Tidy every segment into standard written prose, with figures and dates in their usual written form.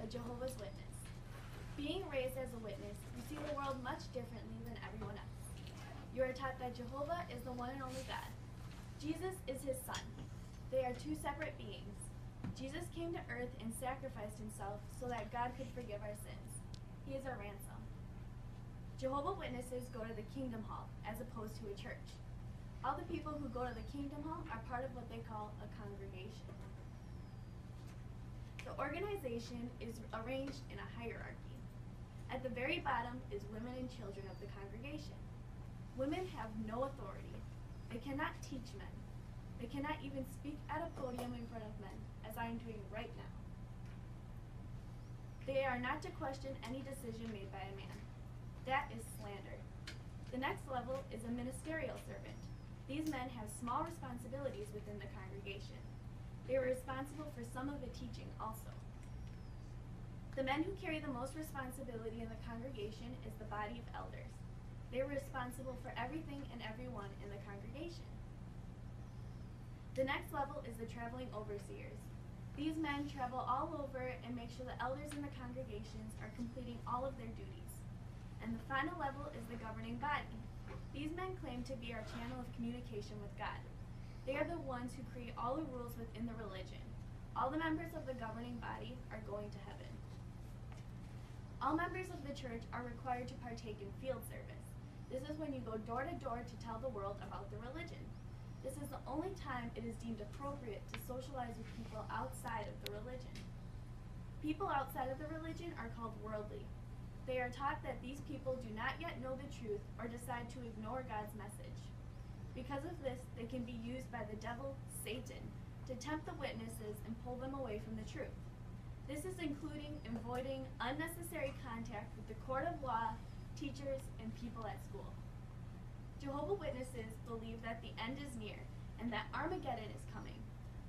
a Jehovah's Witness. Being raised as a witness, you see the world much differently than everyone else. You are taught that Jehovah is the one and only God. Jesus is his son. They are two separate beings. Jesus came to earth and sacrificed himself so that God could forgive our sins. He is our ransom. Jehovah's Witnesses go to the Kingdom Hall as opposed to a church. All the people who go to the Kingdom Hall are part of what they call a congregation. The organization is arranged in a hierarchy. At the very bottom is women and children of the congregation. Women have no authority. They cannot teach men. They cannot even speak at a podium in front of men, as I am doing right now. They are not to question any decision made by a man. That is slander. The next level is a ministerial servant. These men have small responsibilities within the congregation. They were responsible for some of the teaching also. The men who carry the most responsibility in the congregation is the body of elders. They were responsible for everything and everyone in the congregation. The next level is the traveling overseers. These men travel all over and make sure the elders in the congregations are completing all of their duties. And the final level is the governing body. These men claim to be our channel of communication with God. They are the ones who create all the rules within the religion. All the members of the governing body are going to heaven. All members of the church are required to partake in field service. This is when you go door to door to tell the world about the religion. This is the only time it is deemed appropriate to socialize with people outside of the religion. People outside of the religion are called worldly. They are taught that these people do not yet know the truth or decide to ignore God's message. Because of this, they can be used by the devil, Satan, to tempt the witnesses and pull them away from the truth. This is including avoiding unnecessary contact with the court of law, teachers, and people at school. Jehovah's Witnesses believe that the end is near and that Armageddon is coming.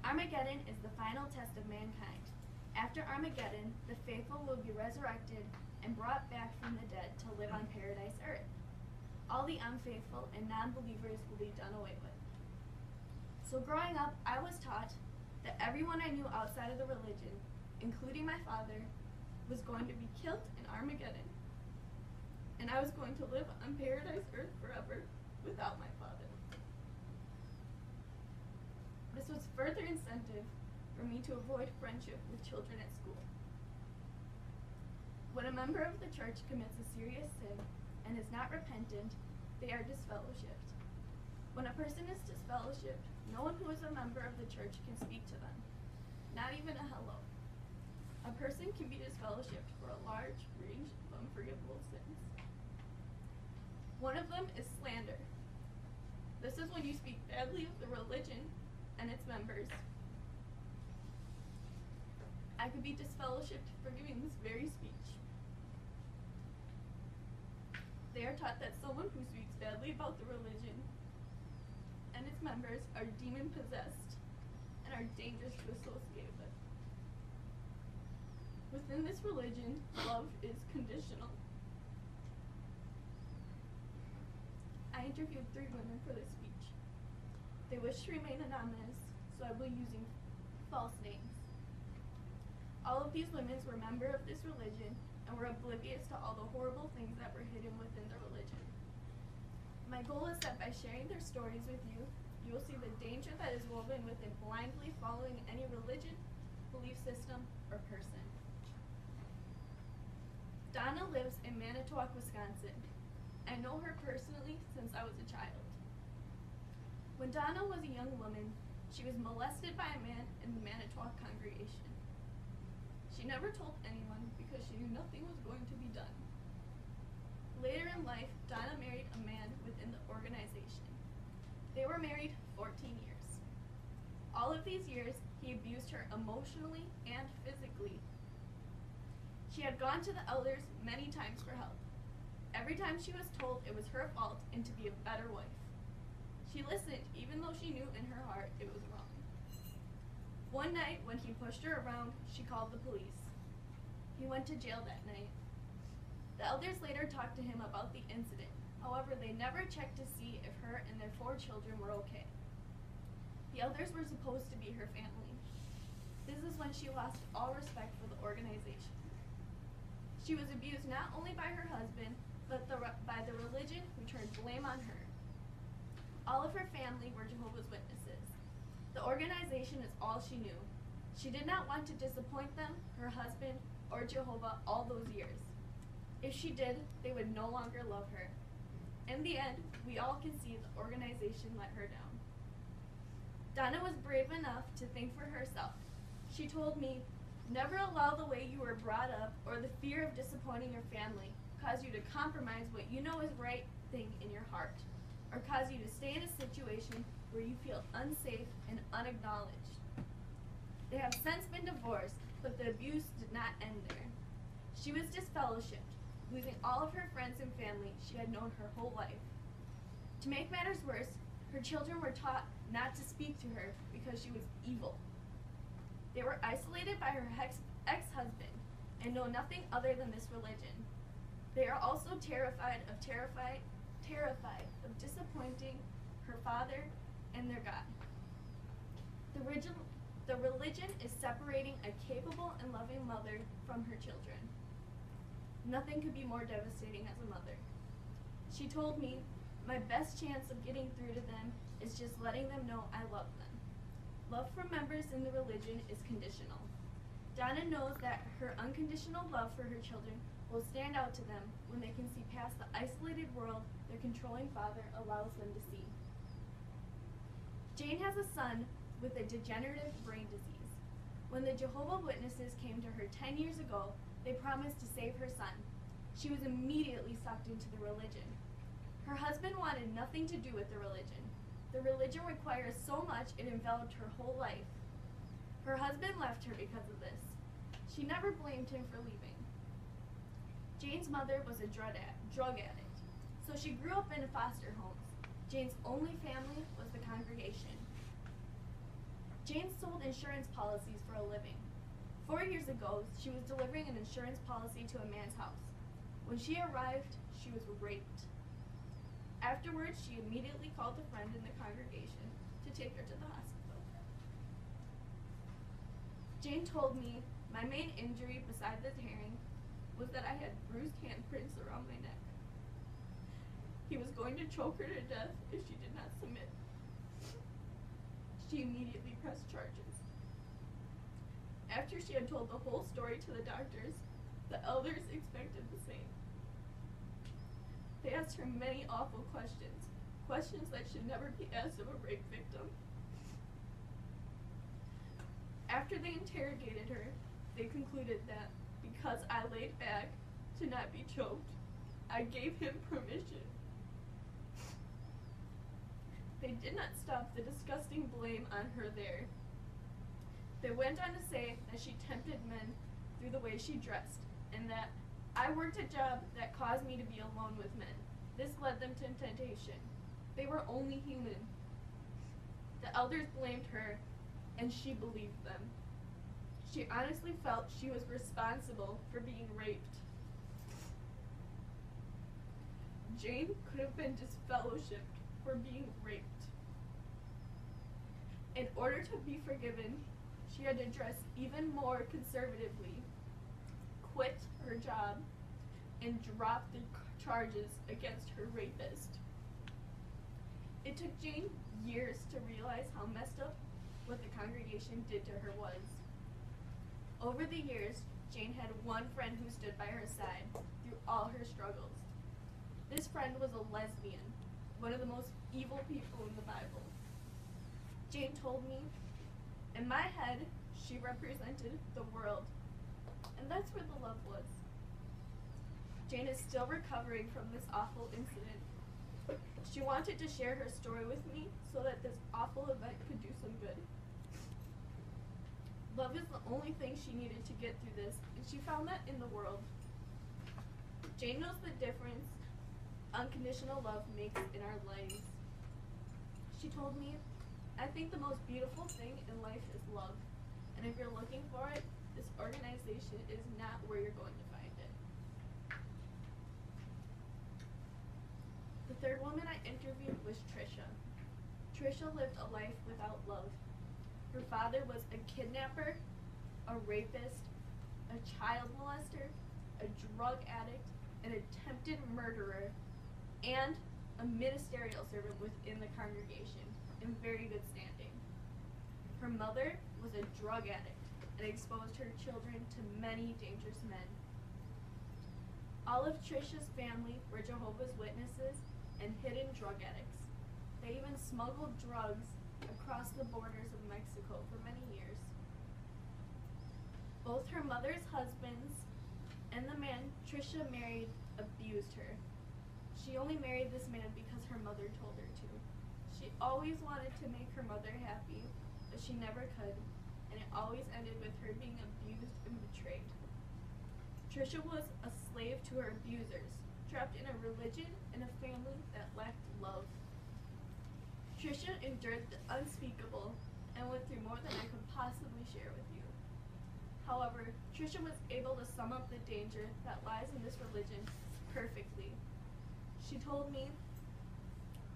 Armageddon is the final test of mankind. After Armageddon, the faithful will be resurrected and brought back from the dead to live on paradise earth. All the unfaithful and non-believers will be done away with. So growing up, I was taught that everyone I knew outside of the religion, including my father, was going to be killed in Armageddon. And I was going to live on paradise earth forever without my father. This was further incentive for me to avoid friendship with children at school. When a member of the church commits a serious sin and is not repentant, they are disfellowshipped. When a person is disfellowshipped, no one who is a member of the church can speak to them, not even a hello. A person can be disfellowshipped for a large range of unforgivable sins. One of them is slander. This is when you speak badly of the religion and its members. I could be disfellowshipped for giving this very speech. They are taught that someone who speaks badly about the religion and its members are demon-possessed and are dangerous to associate with. Within this religion, love is conditional. I interviewed 3 women for this speech. They wish to remain anonymous, so I will be using false names. All of these women were members of this religion and were oblivious to all the horrible things that were hidden within the religion. My goal is that by sharing their stories with you, you will see the danger that is woven within blindly following any religion, belief system, or person. Donna lives in Manitowoc, Wisconsin. I know her personally since I was a child. When Donna was a young woman, she was molested by a man in the Manitowoc congregation. She never told anyone because she knew nothing was going to be done. Later in life, Donna married a man within the organization. They were married 14 years. All of these years, he abused her emotionally and physically. She had gone to the elders many times for help. Every time she was told it was her fault and to be a better wife. She listened even though she knew in her heart it was wrong. One night, when he pushed her around, she called the police. He went to jail that night. The elders later talked to him about the incident. However, they never checked to see if her and their 4 children were okay. The elders were supposed to be her family. This is when she lost all respect for the organization. She was abused not only by her husband, but by the religion who turned blame on her. All of her family were Jehovah's Witnesses. The organization is all she knew. She did not want to disappoint them, her husband, or Jehovah all those years. If she did, they would no longer love her. In the end, we all can see the organization let her down. Donna was brave enough to think for herself. She told me, "Never allow the way you were brought up or the fear of disappointing your family cause you to compromise what you know is right thing in your heart, or cause you to stay in a situation where you feel unsafe and unacknowledged." They have since been divorced, but the abuse did not end there. She was disfellowshipped, losing all of her friends and family she had known her whole life. To make matters worse, her children were taught not to speak to her because she was evil. They were isolated by her ex-husband and know nothing other than this religion. They are also terrified of disappointing her father and their God. The religion is separating a capable and loving mother from her children. Nothing could be more devastating as a mother. She told me, "My best chance of getting through to them is just letting them know I love them." Love from members in the religion is conditional. Donna knows that her unconditional love for her children will stand out to them when they can see past the isolated world their controlling father allows them to see. Jane has a son with a degenerative brain disease. When the Jehovah's Witnesses came to her 10 years ago, they promised to save her son. She was immediately sucked into the religion. Her husband wanted nothing to do with the religion. The religion requires so much it enveloped her whole life. Her husband left her because of this. She never blamed him for leaving. Jane's mother was a drug addict, so she grew up in foster homes. Jane's only family was the congregation. Jane sold insurance policies for a living. 4 years ago, she was delivering an insurance policy to a man's house. When she arrived, she was raped. Afterwards, she immediately called a friend in the congregation to take her to the hospital. Jane told me, "My main injury beside the tearing was that I had bruised handprints around my neck. He was going to choke her to death if she did not submit." She immediately pressed charges. After she had told the whole story to the doctors, the elders expected the same. They asked her many awful questions, questions that should never be asked of a rape victim. After they interrogated her, they concluded that because I laid back to not be choked, I gave him permission. They did not stop the disgusting blame on her there. They went on to say that she tempted men through the way she dressed, and that I worked a job that caused me to be alone with men. This led them to temptation. They were only human. The elders blamed her, and she believed them. She honestly felt she was responsible for being raped. Jane could have been disfellowshipped for being raped. In order to be forgiven, she had to dress even more conservatively, quit her job, and drop the charges against her rapist. It took Jane years to realize how messed up what the congregation did to her was. Over the years, Jane had one friend who stood by her side through all her struggles. This friend was a lesbian, one of the most evil people in the Bible. Jane told me, "In my head, she represented the world, and that's where the love was." Jane is still recovering from this awful incident. She wanted to share her story with me so that this awful event could do some good. Love is the only thing she needed to get through this, and she found that in the world. Jane knows the difference unconditional love makes in our lives. She told me, "I think the most beautiful thing in life is love, and if you're looking for it, this organization is not where you're going to find it." The third woman I interviewed was Trisha. Trisha lived a life without love. Her father was a kidnapper, a rapist, a child molester, a drug addict, an attempted murderer, and a ministerial servant within the congregation in very good standing. Her mother was a drug addict and exposed her children to many dangerous men. All of Trisha's family were Jehovah's Witnesses and hidden drug addicts. They even smuggled drugs across the borders of Mexico for many years. Both her mother's husbands and the man Trisha married abused her. She only married this man because her mother told her to. She always wanted to make her mother happy, but she never could, and it always ended with her being abused and betrayed. Trisha was a slave to her abusers, trapped in a religion and a family that lacked love. Trisha endured the unspeakable and went through more than I could possibly share with you. However, Trisha was able to sum up the danger that lies in this religion perfectly. She told me,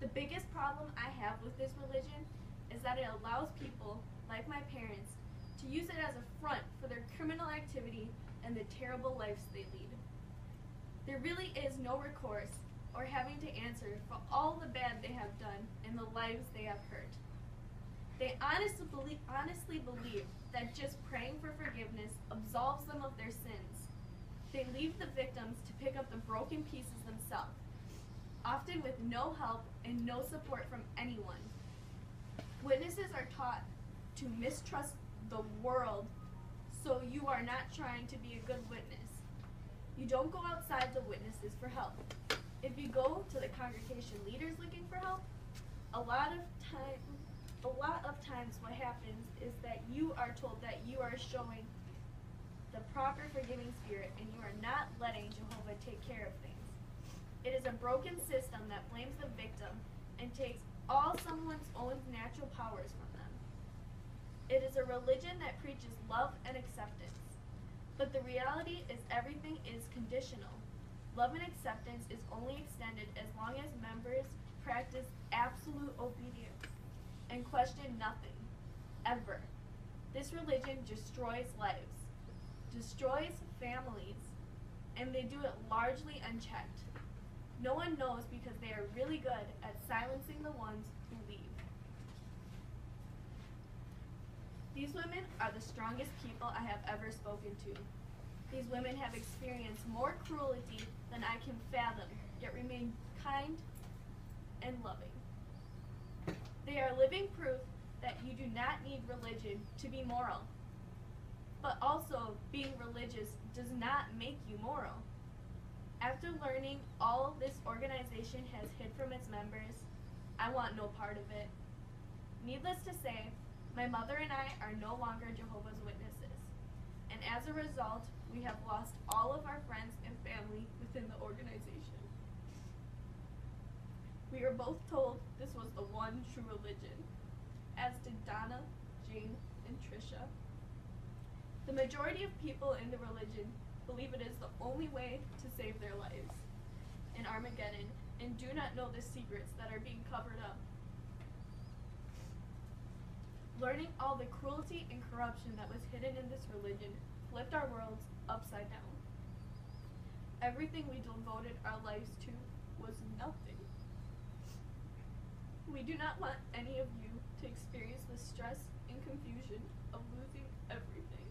"The biggest problem I have with this religion is that it allows people, like my parents, to use it as a front for their criminal activity and the terrible lives they lead. There really is no recourse or having to answer for all the bad they have done and the lives they have hurt. They honestly believe that just praying for forgiveness absolves them of their sins. They leave the victims to pick up the broken pieces themselves, often with no help and no support from anyone. Witnesses are taught to mistrust the world, so you are not trying to be a good witness. You don't go outside the witnesses for help. If you go to the congregation leaders looking for help, a lot of times what happens is that you are told that you are showing the proper forgiving spirit and you are not letting Jehovah take care of things. It is a broken system that blames the victim and takes all someone's own natural powers from them. It is a religion that preaches love and acceptance. But the reality is everything is conditional. Love and acceptance is only extended as long as members practice absolute obedience and question nothing, ever. This religion destroys lives, destroys families, and they do it largely unchecked. No one knows because they are really good at silencing the ones who leave. These women are the strongest people I have ever spoken to. These women have experienced more cruelty than I can fathom, yet remain kind and loving. They are living proof that you do not need religion to be moral. But also, being religious does not make you moral. After learning all this organization has hid from its members, I want no part of it. Needless to say, my mother and I are no longer Jehovah's Witnesses, and as a result, we have lost all of our friends and family within the organization. We were both told this was the one true religion, as did Donna, Jane, and Trisha. The majority of people in the religion believe it is the only way to save their lives in Armageddon and do not know the secrets that are being covered up. Learning all the cruelty and corruption that was hidden in this religion flipped our worlds upside down. Everything we devoted our lives to was nothing. We do not want any of you to experience the stress and confusion of losing everything.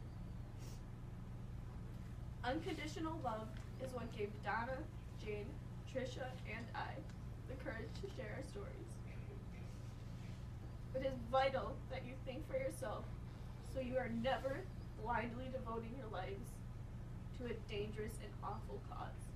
Unconditional love is what gave Donna, Jane, Trisha, and I the courage to share our stories. It is vital that you think for yourself so you are never blindly devoting your lives to a dangerous and awful cause.